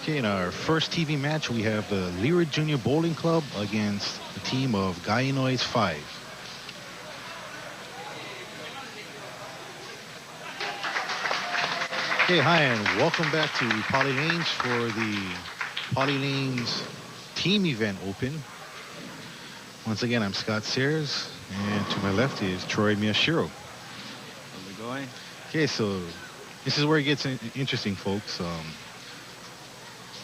Okay, in our first TV match, we have the Lyra Junior Bowling Club against the team of Gainoi's 5. Okay, hi, and welcome back to Poly Lanes for the Poly Lanes Team Event Open. Once again, I'm Scott Sayers, and to my left is Troy Miyashiro. How's it going? Okay, so this is where it gets interesting, folks.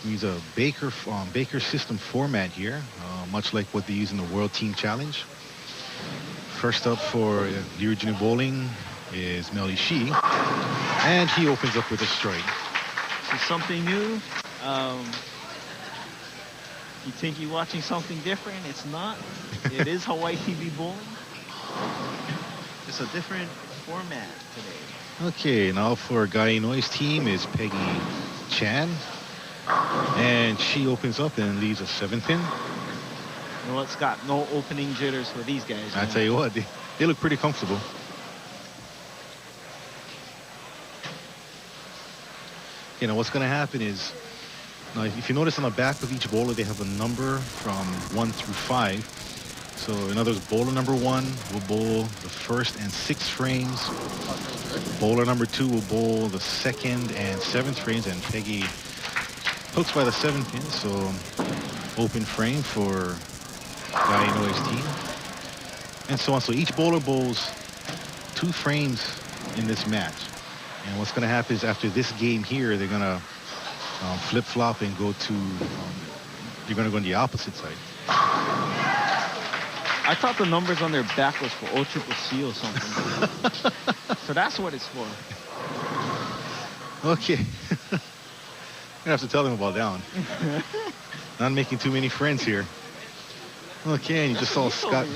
We use a Baker system format here, much like what they use in the World Team Challenge. First up for the original bowling is Melly Shi, and he opens up with a strike. So something new. You think you're watching something different? It's not. It is Hawaii TV bowling. It's a different format today. Okay, now for Guy Inoi's team is Peggy Chan. And she opens up and leaves a 7-pin. You know what, Scott? No opening jitters for these guys. I tell you what, they look pretty comfortable. You know, what's going to happen is, now if you notice on the back of each bowler, they have a number from 1 through 5. So in other words, bowler number 1 will bowl the first and 6th frames. Bowler number 2 will bowl the 2nd and 7th frames, and Peggy hooks by the 7-pin, so open frame for Guy Inoi's team. And so on. So each bowler bowls 2 frames in this match. And what's going to happen is after this game here, they're going to flip-flop and go to, you're going to go on the opposite side. I thought the numbers on their back was for O-Triple-C or something. So that's what it's for. Okay. You're going to have to tell them about that one. Not making too many friends here. Okay, and you just saw Scott.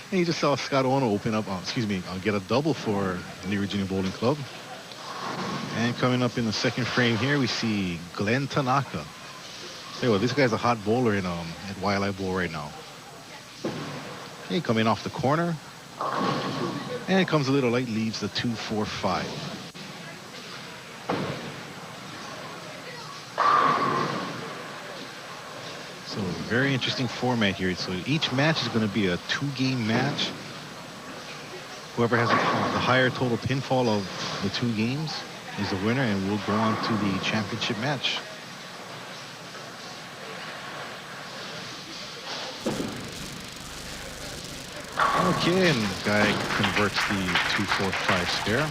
And you just saw Scott Ono open up, get a double for the Virginia Bowling Club. And coming up in the second frame here, we see Glenn Tanaka. Hey, well, this guy's a hot bowler at Wildlife Bowl right now. Okay, coming off the corner. And it comes a little light, leaves the 2-4-5. So very interesting format here. So each match is going to be a 2-game match. Whoever has the higher total pinfall of the 2 games is the winner, and we'll go on to the championship match. Okay, and the guy converts the 2-4-5 spare.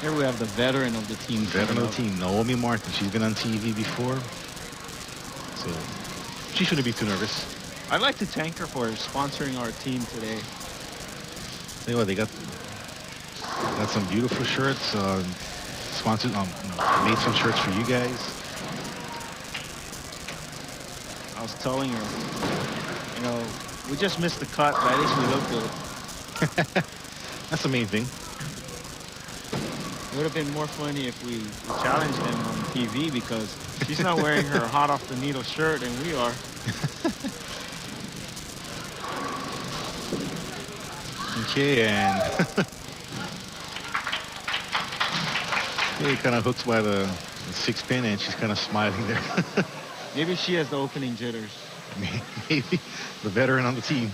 Here we have the veteran of the team. Veteran of the team, Naomi Martin. She's been on TV before, so she shouldn't be too nervous. I'd like to thank her for sponsoring our team today. Tell you what, they got some beautiful shirts. Sponsored, made some shirts for you guys. I was telling her, we just missed the cut, but at least we look good. That's the main thing. It would have been more funny if we challenged them on TV, because she's not wearing her hot off the needle shirt and we are. Okay, and he kind of hooks by the 6-pin, and she's kind of smiling there. Maybe she has the opening jitters. Maybe the veteran on the team.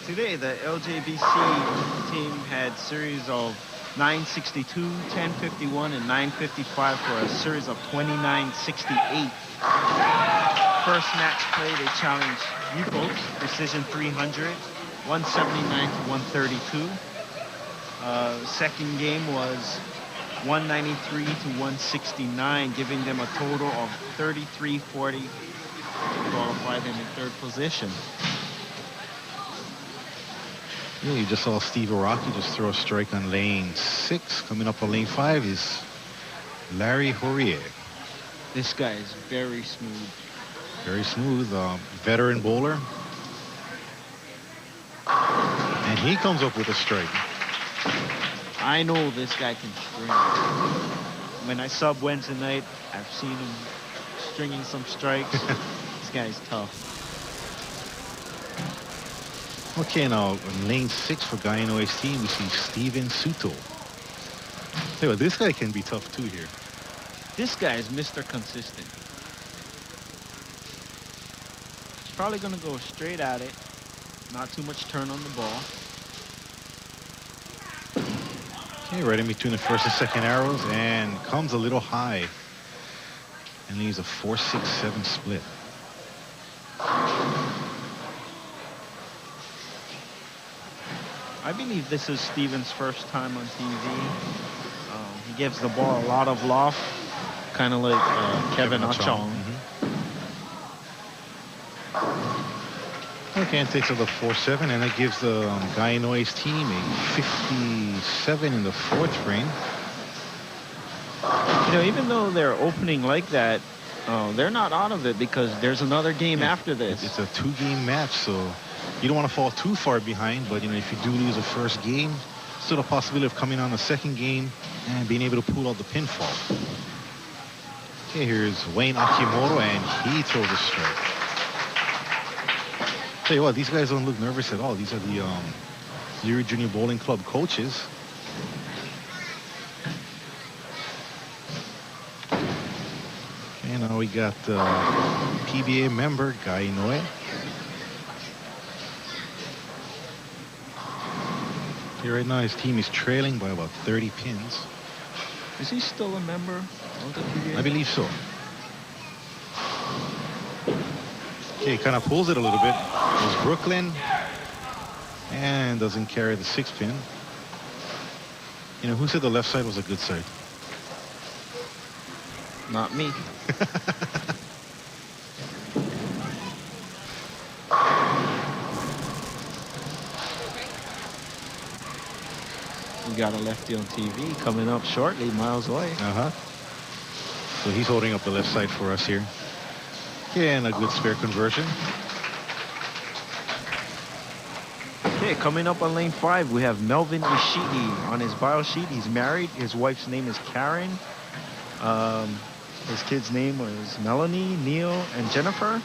Today, the LJBC team had series of 962, 1051, and 955 for a series of 2968. First match play, they challenged you folks, Precision 300, 179 to 132. Second game was 193 to 169, giving them a total of 3340 to qualify them in 3rd position. Yeah, you just saw Steve Araki just throw a strike on lane 6. Coming up on lane 5 is Larry Horie. This guy is very smooth. Very smooth, veteran bowler. And he comes up with a strike. I know this guy can string. When I sub Wednesday night, I've seen him stringing some strikes. This guy's tough. Okay, now in lane 6 for Guy Inoi's team, we see Steven Suto. Hey, well, this guy can be tough too here. This guy is Mr. Consistent. He's probably going to go straight at it. Not too much turn on the ball. Okay, right in between the first and second arrows, and comes a little high. And leaves a 4-6-7 split. I believe this is Steven's first time on TV. He gives the ball a lot of loft, kind of like Kevin Achong. Okay, and takes up the 4-7, and that gives the Guy Noy's team a 57 in the fourth frame. You know, even though they're opening like that, they're not out of it because there's another game after this. It's a 2-game match, so you don't want to fall too far behind. But, you know, if you do lose the first game, still a possibility of coming on the second game and being able to pull out the pinfall. Okay, here's Wayne Akimoto, and he throws a strike. Tell you what, these guys don't look nervous at all. These are the Leary Junior Bowling Club coaches. Okay, now we got PBA member Guy Noy. Okay, right now his team is trailing by about 30 pins. Is he still a member of the PBA? I believe so. Okay, kind of pulls it a little bit. Goes Brooklyn. And doesn't carry the 6-pin. You know, who said the left side was a good side? Not me. We got a lefty on TV coming up shortly, miles away. So he's holding up the left side for us here. Okay, and a good spare conversion. Okay, coming up on lane 5, we have Melvin Ishii. On his bio sheet, he's married. His wife's name is Karen. His kid's name was Melanie, Neil, and Jennifer.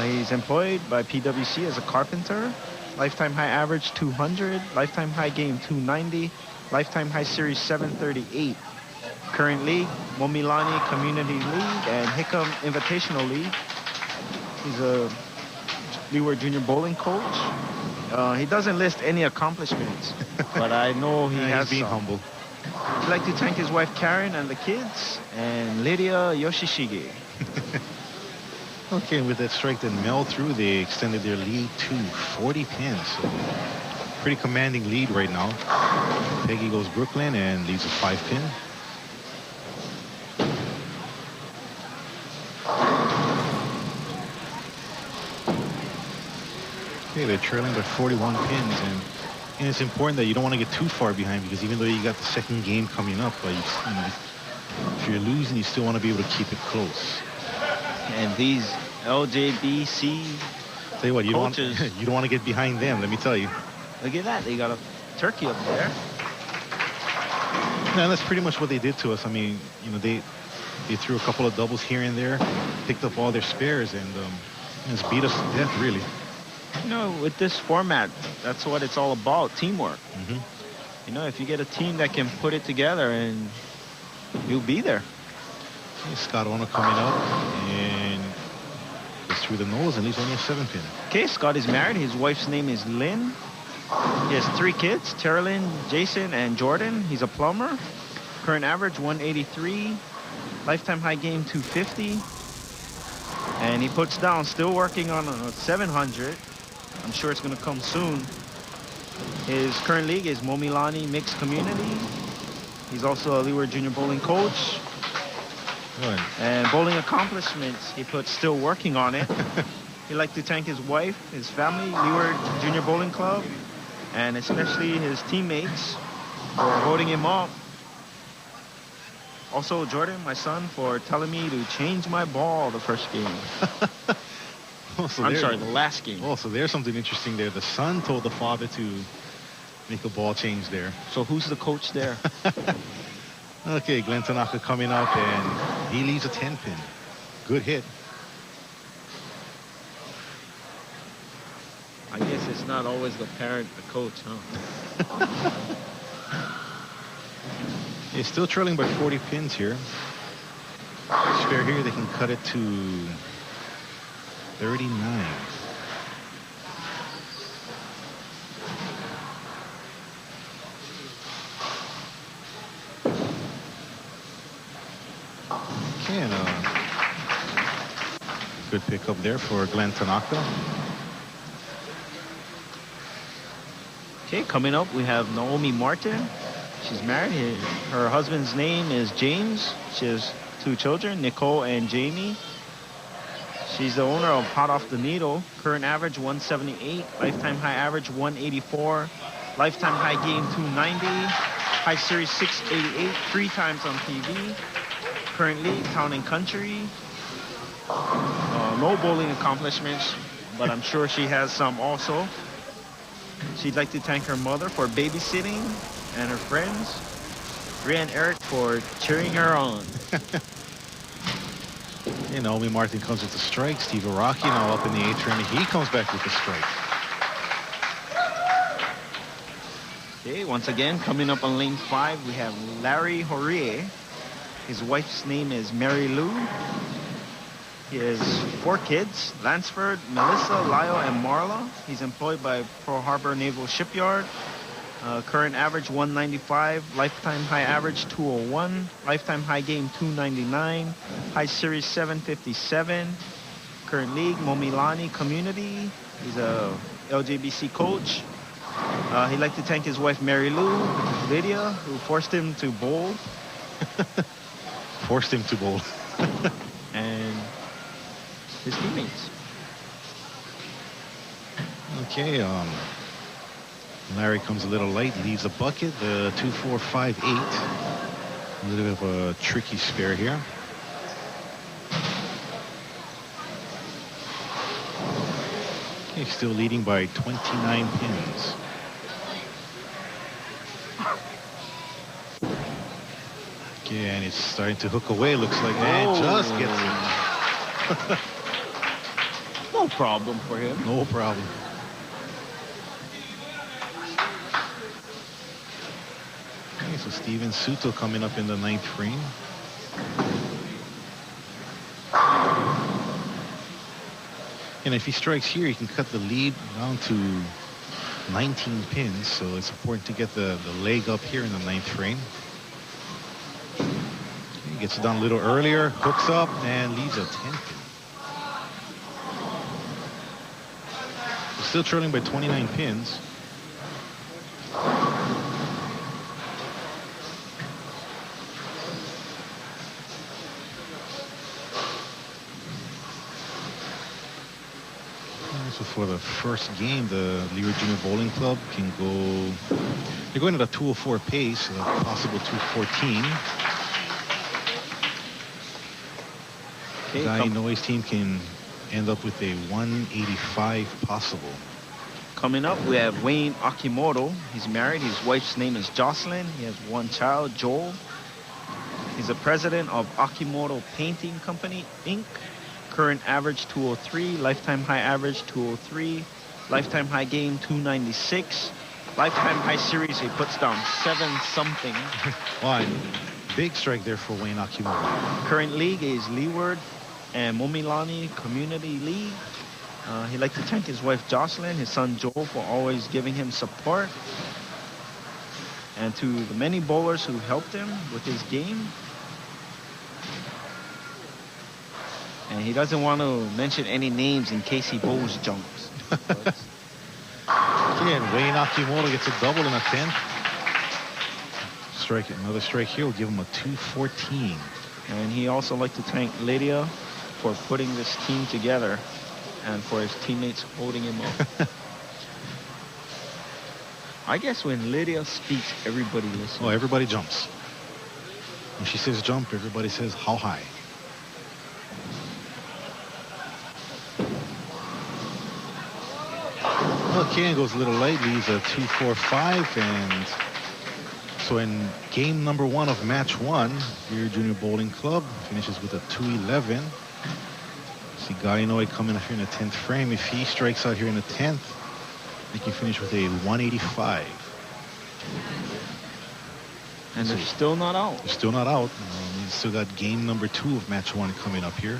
He's employed by PwC as a carpenter. Lifetime high average 200. Lifetime high game 290. Lifetime high series 738. Current league, Momilani Community League and Hickam Invitational League. He's a Leeward Junior Bowling coach. He doesn't list any accomplishments, but I know he has being some. humble. I'd like to thank his wife Karen and the kids, and Lydia Yoshishige. Okay, with that strike that Mel threw, they extended their lead to 40 pins. So pretty commanding lead right now. Peggy goes Brooklyn and leaves a 5-pin. Okay, they're trailing by 41 pins, and it's important that you don't want to get too far behind, because even though you got the second game coming up, if you're losing, you still want to be able to keep it close. And these LJBC Tell you what, you coaches, don't want to get behind them. Let me tell you. Look at that, they got a turkey up there. No, that's pretty much what they did to us. I mean, you know, they threw a couple of doubles here and there, picked up all their spares, and just beat us to death, really. You know, with this format, that's what it's all about, teamwork. You know, if you get a team that can put it together, and you'll be there. Okay, Scott Ono coming up, and goes through the nose, and leaves only a 7-pin. Okay, Scott is married. His wife's name is Lynn. He has 3 kids, Terilyn, Jason, and Jordan. He's a plumber. Current average 183. Lifetime high game 250. And he puts down, still working on a 700. I'm sure it's going to come soon. His current league is Momilani Mixed Community. He's also a Leeward Junior Bowling coach. Good. And bowling accomplishments, he puts still working on it. He'd like to thank his wife, his family, Leeward Junior Bowling Club, and especially his teammates for holding him up. Also, Jordan, my son, for telling me to change my ball the first game. The last game. Oh, so there's something interesting there. The son told the father to make a ball change there. So who's the coach there? Okay, Glenn Tanaka coming up, and he leaves a 10-pin. Good hit. I guess it's not always the parent, the coach, huh? Okay, still trailing by 40 pins here. Spare here, they can cut it to 39. Okay, and good pickup there for Glenn Tanaka. Okay, coming up, we have Naomi Martin. She's married. Her husband's name is James. She has 2 children, Nicole and Jamie. She's the owner of Hot Off the Needle. Current average 178, lifetime high average 184, lifetime high game 290, high series 688, 3 times on TV. Currently, Town and Country. No bowling accomplishments, but I'm sure she has some also. She'd like to thank her mother for babysitting and her friends, Rhea and Eric for cheering her on. And Naomi Martin comes with the strike. Steve Araki now up in the 8th round. He comes back with the strike. Okay, once again, coming up on lane 5, we have Larry Horie. His wife's name is Mary Lou. He has 4 kids, Lansford, Melissa, Lyle, and Marla. He's employed by Pearl Harbor Naval Shipyard. Current average 195, lifetime high average 201, lifetime high game 299, high series 757. Current league, Momilani Community. He's a LJBC coach. He'd like to thank his wife Mary Lou, Lydia, who forced him to bowl. Forced him to bowl. And his teammates. Okay, Larry comes a little late, leaves a bucket, the 2-4-5-8. A little bit of a tricky spare here. Okay, still leading by 29 pins. Okay, and it's starting to hook away, looks like. And just gets it. No problem for him. No problem. Okay, so Steven Suto coming up in the 9th frame. And if he strikes here, he can cut the lead down to 19 pins. So it's important to get the leg up here in the 9th frame. Okay, gets it down a little earlier, hooks up, and leaves a 10 pin. Still trailing by 29 pins. So for the first game, the Leroy Junior Bowling Club can go, they're going at a 204 pace, a possible 214. Okay, Guy Inoi's team can end up with a 185 possible. Coming up, we have Wayne Akimoto. He's married. His wife's name is Jocelyn. He has 1 child, Joel. He's the president of Akimoto Painting Company, Inc. Current average 203, lifetime high average 203, lifetime high game 296, lifetime high series he puts down 7-something. Wow, big strike there for Wayne Akimoto. Current league is Leeward and Momilani Community League. He'd like to thank his wife Jocelyn, his son Joel for always giving him support, and to the many bowlers who helped him with his game. And he doesn't want to mention any names in case he bowls junks. And Wayne Akimoto gets a double in a 10th. Strike, another strike here will give him a 214. And he also like to thank Lydia for putting this team together and for his teammates holding him up. I guess when Lydia speaks, everybody listens. Oh, everybody jumps. When she says jump, everybody says how high. Okay, and goes a little late, leaves a 2-4-5, and so in game number 1 of match 1, here Junior Bowling Club finishes with a 211. See Guy Inoue coming up here in the 10th frame. If he strikes out here in the 10th, he can finish with a 185. And they're still not out. They're still not out. We still got game number 2 of match 1 coming up here.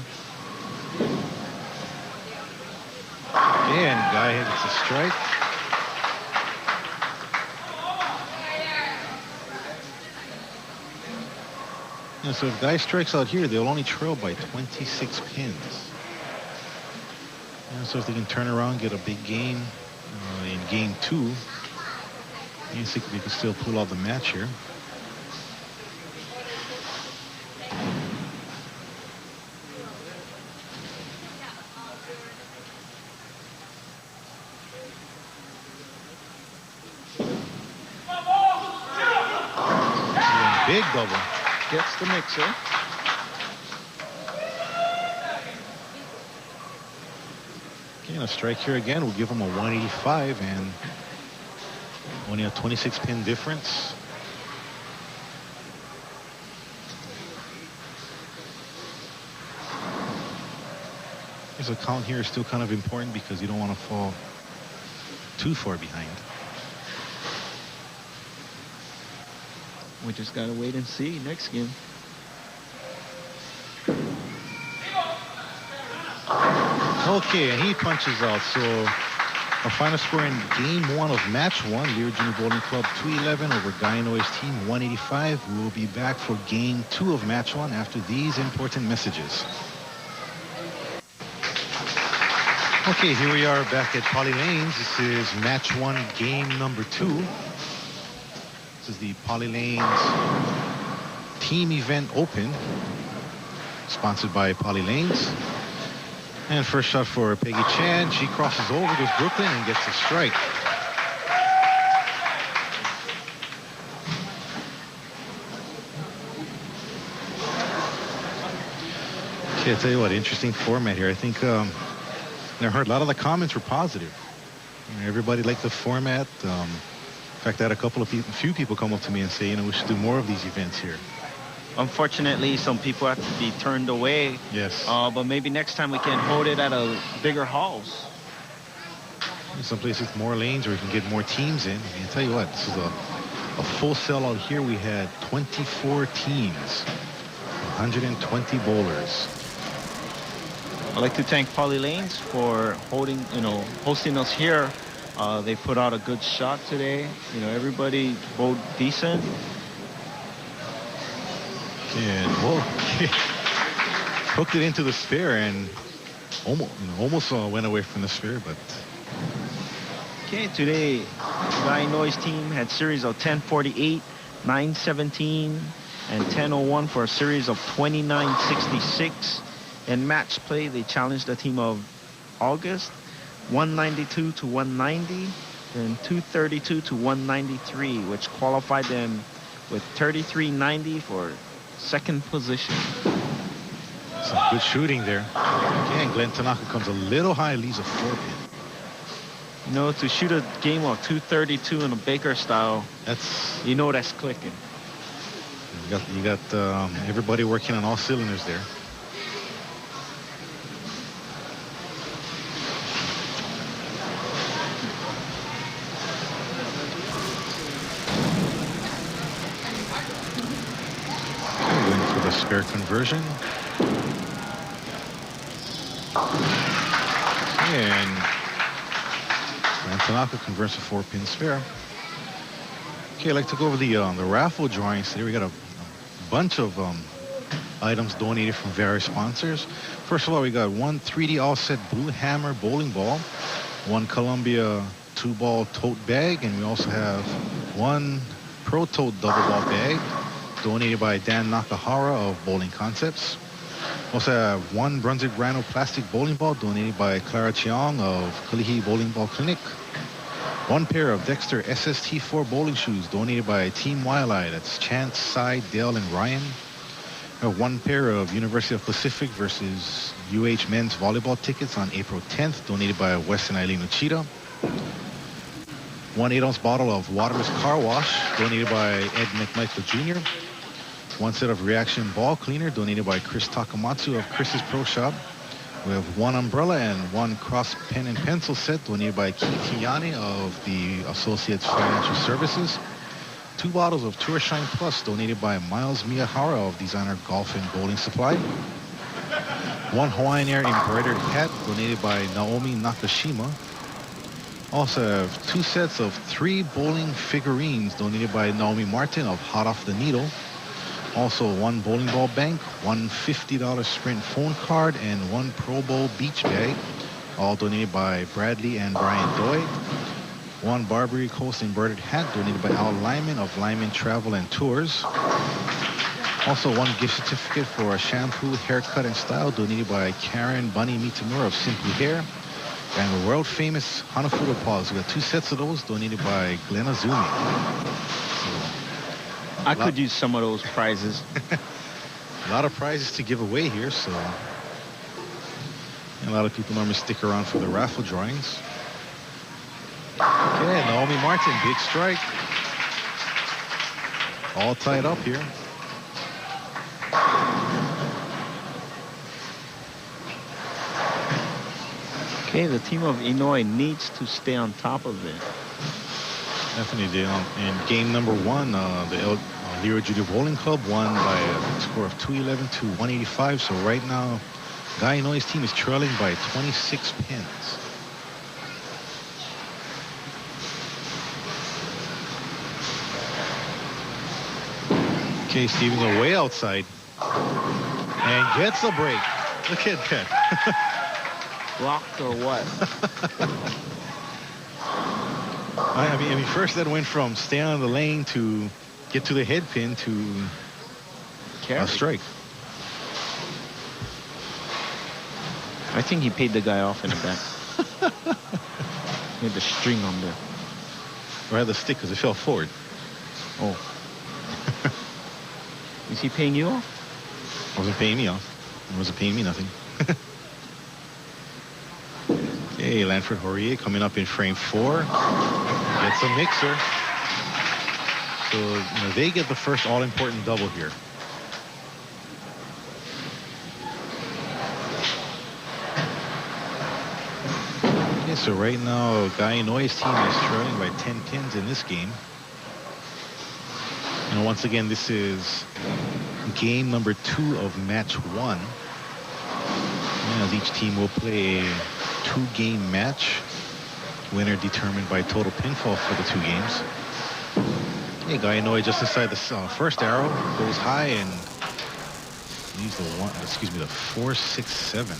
Okay, and Guy hits a strike. Yeah, so if Guy strikes out here, they'll only trail by 26 pins. Yeah, so if they can turn around, get a big game in game 2, I think they can still pull out the match here. Big double. Gets the mixer. Okay, and a strike here again will give him a 185 and only a 26 pin difference. His count here is still kind of important because you don't want to fall too far behind. We just gotta wait and see next game. Okay, and he punches out. So our final score in game 1 of match 1, Lear Junior Bowling Club 211 over Guy Noy's team 185. We will be back for game 2 of match 1 after these important messages. Okay, here we are back at Poly Lanes. This is match 1, game number 2. This is the Poly Lanes Team Event Open, sponsored by Poly Lanes. And first shot for Peggy Chan. She crosses over, goes Brooklyn, and gets a strike. Okay, I'll tell you what, interesting format here. I think I heard a lot of the comments were positive. Everybody liked the format. In fact, I had a few people come up to me and say, we should do more of these events here. Unfortunately, some people have to be turned away. Yes. But maybe next time we can hold it at a bigger halls. Some places with more lanes where you can get more teams in. I tell you what, this is a full sellout here. We had 24 teams, 120 bowlers. I'd like to thank Poly Lanes for hosting us here. They put out a good shot today. Everybody bowled decent. And hooked it into the sphere and almost went away from the sphere, but. Okay, today Guy Noy's team had series of 1048, 917, and 1001 for a series of 2966. In match play, they challenged the team of August 192 to 190, and 232 to 193, which qualified them with 3390 for second position. Some good shooting there. Again, Glenn Tanaka comes a little high, leaves a 4-pin. To shoot a game of 232 in a Baker style, that's clicking. You got everybody working on all cylinders there. Spare conversion. And Tanaka converts a 4-pin spare. Okay, I'd like to go over the raffle drawings today. We got a bunch of items donated from various sponsors. First of all, we got one 3D offset Blue Hammer bowling ball, one Columbia 2-ball tote bag, and we also have one Pro Tote double ball bag, donated by Dan Nakahara of Bowling Concepts. Also have one Brunswick Rhino plastic bowling ball donated by Clara Chiang of Kalihi Bowling Ball Clinic. One pair of Dexter SST4 bowling shoes donated by Team Wildeye. That's Chance, Cy, Dale, and Ryan. We have one pair of University of Pacific versus UH men's volleyball tickets on April 10th, donated by Wes and Eileen Uchida. One 8-ounce bottle of waterless car wash donated by Ed McMichael Jr. One set of reaction ball cleaner donated by Chris Takamatsu of Chris's Pro Shop. We have one umbrella and one cross pen and pencil set donated by Keith Tiani of the Associates Financial Services. 2 bottles of Tour Shine Plus donated by Miles Miyahara of Designer Golf and Bowling Supply. 1 Hawaiian Air embroidered hat donated by Naomi Nakashima. Also have 2 sets of 3 bowling figurines donated by Naomi Martin of Hot Off the Needle. Also 1 bowling ball bank, 1 $50 Sprint phone card, and 1 Pro Bowl beach bag, all donated by Bradley and Brian Doy. 1 Barbary Coast embroidered hat donated by Al Lyman of Lyman Travel and Tours. Also 1 gift certificate for a shampoo, haircut, and style donated by Karen Bunny Mitamura of Simply Hair. And the world famous Hanafuda paws. We got 2 sets of those donated by Glenn Azumi. I could use some of those prizes. A lot of prizes to give away here, so a lot of people normally stick around for the raffle drawings. Okay, Naomi Martin, big strike. All tied up here. Okay, the team of Inouye needs to stay on top of it. Definitely did. In game number 1, the Lira Junior Bowling Club won by a score of 211 to 185. So right now, Guy Inouye's team is trailing by 26 pins. Okay, Steven go way outside and gets a break. Look at that. Blocked or what? I mean, first that went from stay on the lane to get to the head pin to a strike. I think he paid the guy off in the back. He had the string on there. Or had the stick because it fell forward. Oh. Is he paying you off? Wasn't paying me off. He wasn't paying me nothing. Okay, Lanford Hourier coming up in frame 4. Gets a mixer. So they get the first all-important double here. Okay, so right now, Guy Inouye's team is trailing by 10 pins in this game. And once again, this is game number 2 of match 1. As each team will play a 2-game match. Winner determined by total pinfall for the 2 games. Hey, Guy Inouye just inside the first arrow, goes high and leaves the 4-6-7.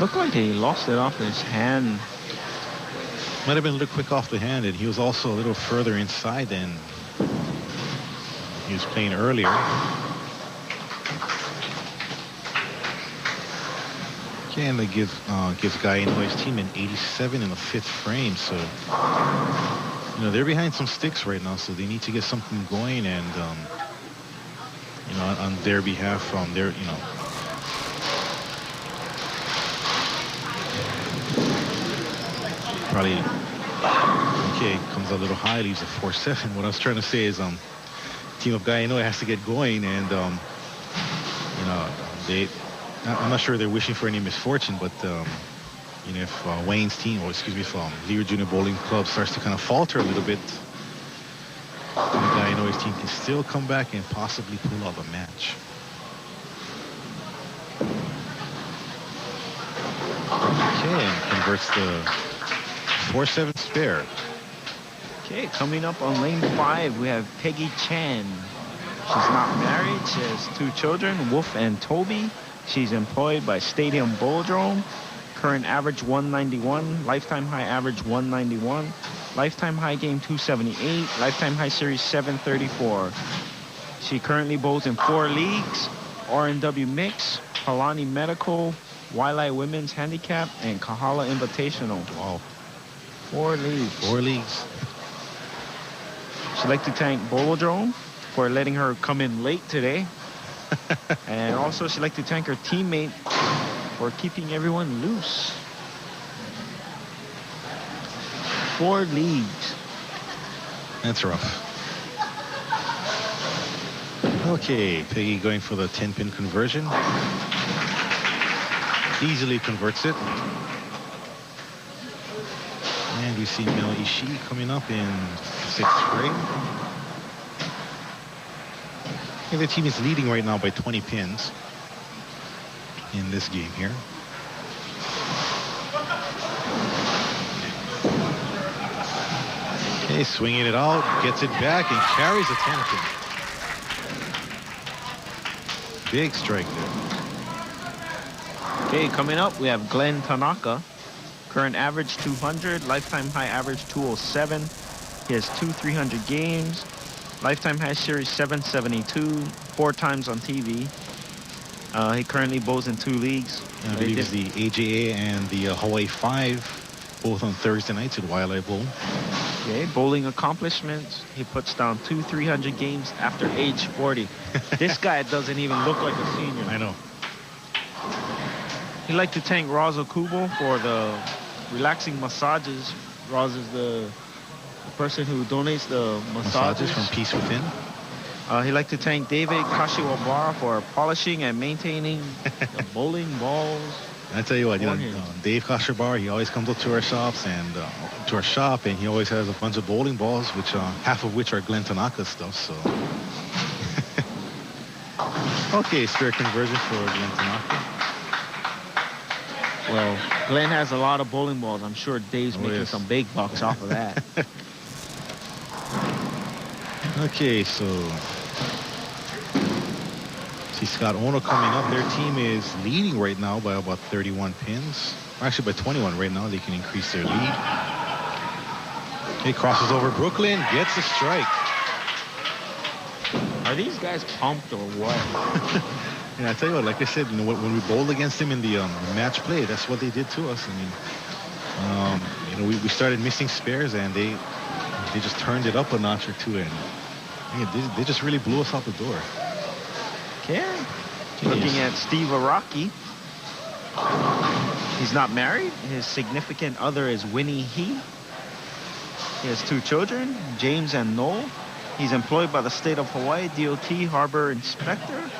Looked like he lost it off his hand. Might have been a little quick off the hand, and he was also a little further inside than he was playing earlier. Okay, and that gives Guy Inouye's team an 87 in the 5th frame. So, they're behind some sticks right now, so they need to get something going, and on their behalf, probably. Okay, comes a little high, leaves a 4-7. What I was trying to say is, team of Guy Inouye has to get going, and I'm not sure they're wishing for any misfortune, but if Wayne's team, or excuse me, if Lira Junior Bowling Club starts to kind of falter a little bit, Guy Inouye's team can still come back and possibly pull out the match. Okay, and converts the 4-7 spare. Okay, coming up on lane 5, we have Peggy Chan. She's not married. She has 2 children, Wolf and Toby. She's employed by Stadium Bowldrome. Current average 191, lifetime high average 191, lifetime high game 278, lifetime high series 734. She currently bowls in 4 leagues: R&W Mix, Halani Medical, Waialae Women's Handicap, and Kahala Invitational. Wow. 4 leagues. 4 leagues. She'd like to thank Bowldrome for letting her come in late today. And also she'd like to thank her teammate for keeping everyone loose. 4 leagues. That's rough. Okay, Peggy going for the 10-pin conversion. Easily converts it. And we see Mel Ishii coming up in 6th grade. And the team is leading right now by 20 pins in this game here. Okay, swinging it out, gets it back, and carries a 10 pin. Big strike there. Okay, coming up, we have Glenn Tanaka. Current average 200, lifetime high average 207. He has 2 300 games. Lifetime high series 772, 4 times on TV. He currently bowls in 2 leagues. I believe it's the AJA and the Hawaii 5, both on Thursday nights at Wildlife Bowl. Okay, bowling accomplishments. He puts down 2 300 games after age 40. This guy doesn't even look like a senior. I know. He'd like to thank Roz Okubo for the relaxing massages. Roz is the person who donates the massages. From Peace Within. He'd like to thank David Kashiwabara for polishing and maintaining the bowling balls. I tell you what, Dave Kashiwabara, he always comes up to our shops and to our shop, and he always has a bunch of bowling balls, which half of which are Glenn Tanaka stuff. So, okay, spare conversion for Glenn Tanaka. Well, Glenn has a lot of bowling balls. I'm sure Dave's making some big bucks off of that. Okay, so see Scott Ono coming up. Their team is leading right now by about 31 pins. Or actually by 21 right now. They can increase their lead. He crosses over Brooklyn, gets a strike. Are these guys pumped or what? Yeah, I tell you what, like I said, when we bowled against them in the match play, that's what they did to us. I mean, we started missing spares, and they just turned it up a notch or two, and they just really blew us out the door. Okay. Looking at Steve Araki. He's not married. His significant other is Winnie He. He has 2 children, James and Noel. He's employed by the state of Hawaii, DOT Harbor Inspector.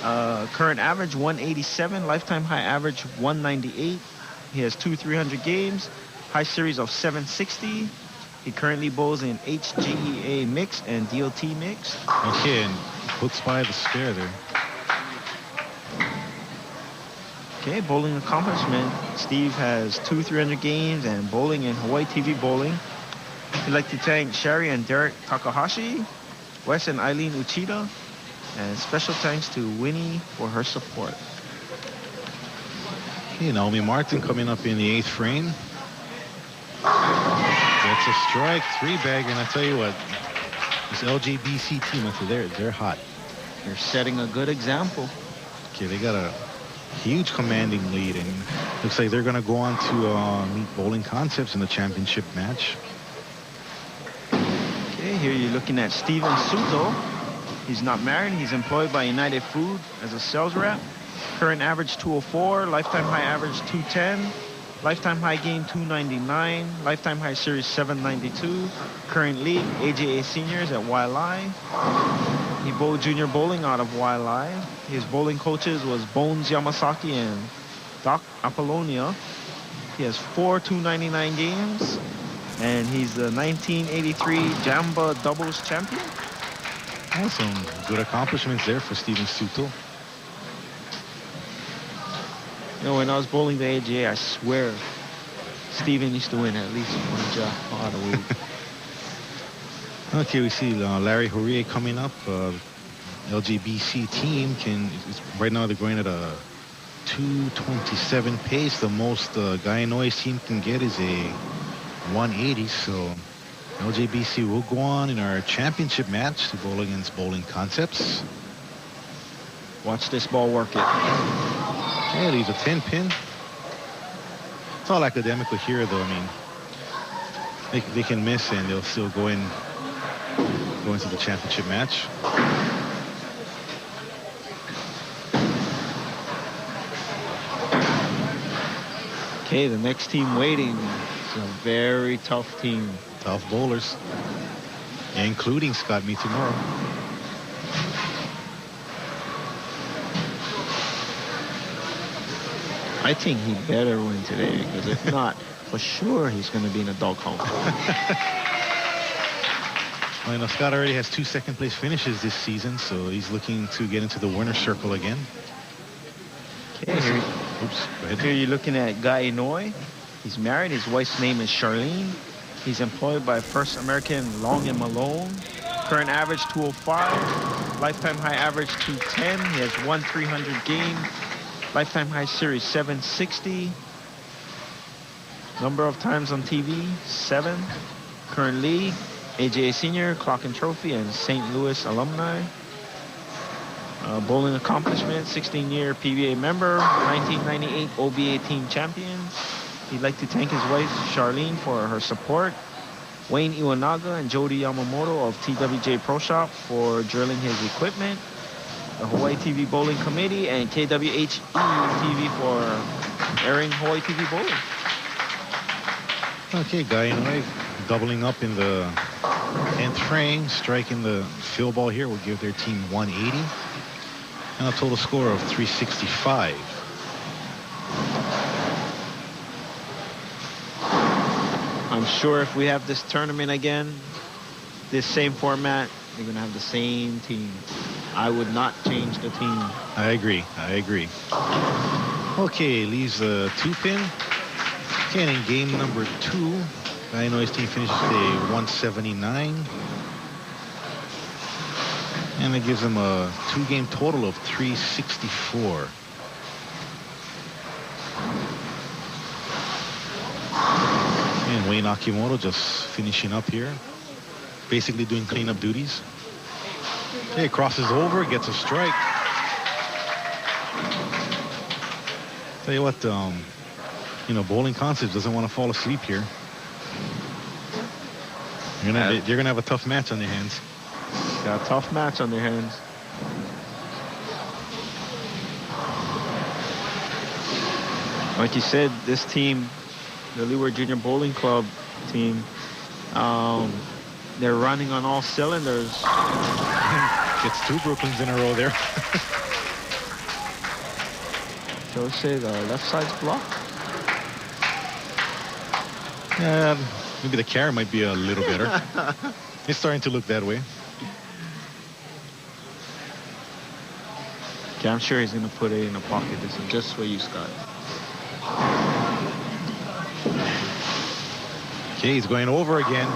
Current average 187, lifetime high average 198. He has 2 300 games, high series of 760. He currently bowls in HGEA mix and DOT mix. Okay, and puts by the spare there. Okay, bowling accomplishment. Steve has 2 300 games and bowling in Hawaii TV Bowling. We'd like to thank Sherry and Derek Takahashi, Wes and Eileen Uchida, and special thanks to Winnie for her support. Okay, Naomi Martin coming up in the 8th frame. Gets a strike, 3-bagger, and I tell you what, this LJBC team, they're hot. They're setting a good example. Okay, they got a huge commanding lead, and looks like they're going to go on to meet Bowling Concepts in the championship match. Okay, here you're looking at Steven Suto. He's not married. He's employed by United Food as a sales rep. Current average 204, lifetime high average 210, lifetime high gain 299, lifetime high series 792. Current league AJA seniors at YLI. He bowled junior bowling out of YLI. His bowling coaches was Bones Yamasaki and Doc Apollonia. He has 4 299 games, and he's the 1983 Jamba doubles champion. Some good accomplishments there for Steven Suto. When I was bowling the AJA, I swear Steven used to win at least 1 jackpot a week. Okay, we see Larry Horie coming up. LJBC team right now they're going at a 227 pace. The most Guyanois team can get is a 180. So LJBC will go on in our championship match to bowl against Bowling Concepts. Watch this ball work it. Yeah, leaves a 10 pin. It's all academical here, though. I mean, they can miss and they'll still go into the championship match. Okay, the next team waiting is a very tough team. Tough bowlers, including Scott Mitamura. I think he better win today, because if not, for sure he's going to be in a doghouse. Well, you know, Scott already has 2 second-place finishes this season, so he's looking to get into the winner's circle again. Okay, here, Oops, go ahead. here you're looking at Guy Inoue. He's married. His wife's name is Charlene. He's employed by First American Long and Malone. Current average 205. Lifetime high average 210. He has won 300 games. Lifetime high series 760. Number of times on TV 7. Current league AJA Senior, Clock and Trophy, and St. Louis alumni. Bowling accomplishment, 16-year PBA member, 1998 OBA team champion. He'd like to thank his wife Charlene for her support. Wayne Iwanaga and Jody Yamamoto of TWJ Pro Shop for drilling his equipment. The Hawaii TV Bowling Committee and KWHE TV for airing Hawaii TV bowling. Okay, Guy Inoue doubling up in the 10th frame, striking the fill ball here will give their team 180 and a total score of 365. I'm sure if we have this tournament again, this same format, they're going to have the same team. I would not change the team. I agree. Okay, leaves a 2-pin. Okay, and in game number 2, Guy Inoue's team finishes a 179. And it gives them a 2-game total of 364. And Wayne Akimoto just finishing up here. Basically doing cleanup duties. Okay, crosses over, gets a strike. Tell you what, you know, Bowling Concepts doesn't want to fall asleep here. You're gonna have a tough match on their hands. Got a tough match on their hands. Like you said, this team, the Leeward Junior Bowling Club team, they're running on all cylinders. Gets 2 Brooklyns in a row there. Joe say the left side's blocked. Yeah, maybe the carry might be a little better. It's starting to look that way. Okay, I'm sure he's going to put it in a pocket. This is just for you, Scott. Okay, he's going over again.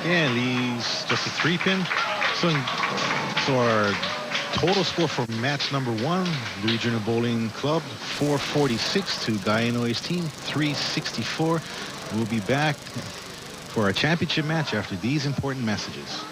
And leaves just a 3-pin. So our total score for match number 1, Louis Junior Bowling Club, 446 to Guy Inoue's team, 364. We'll be back for our championship match after these important messages.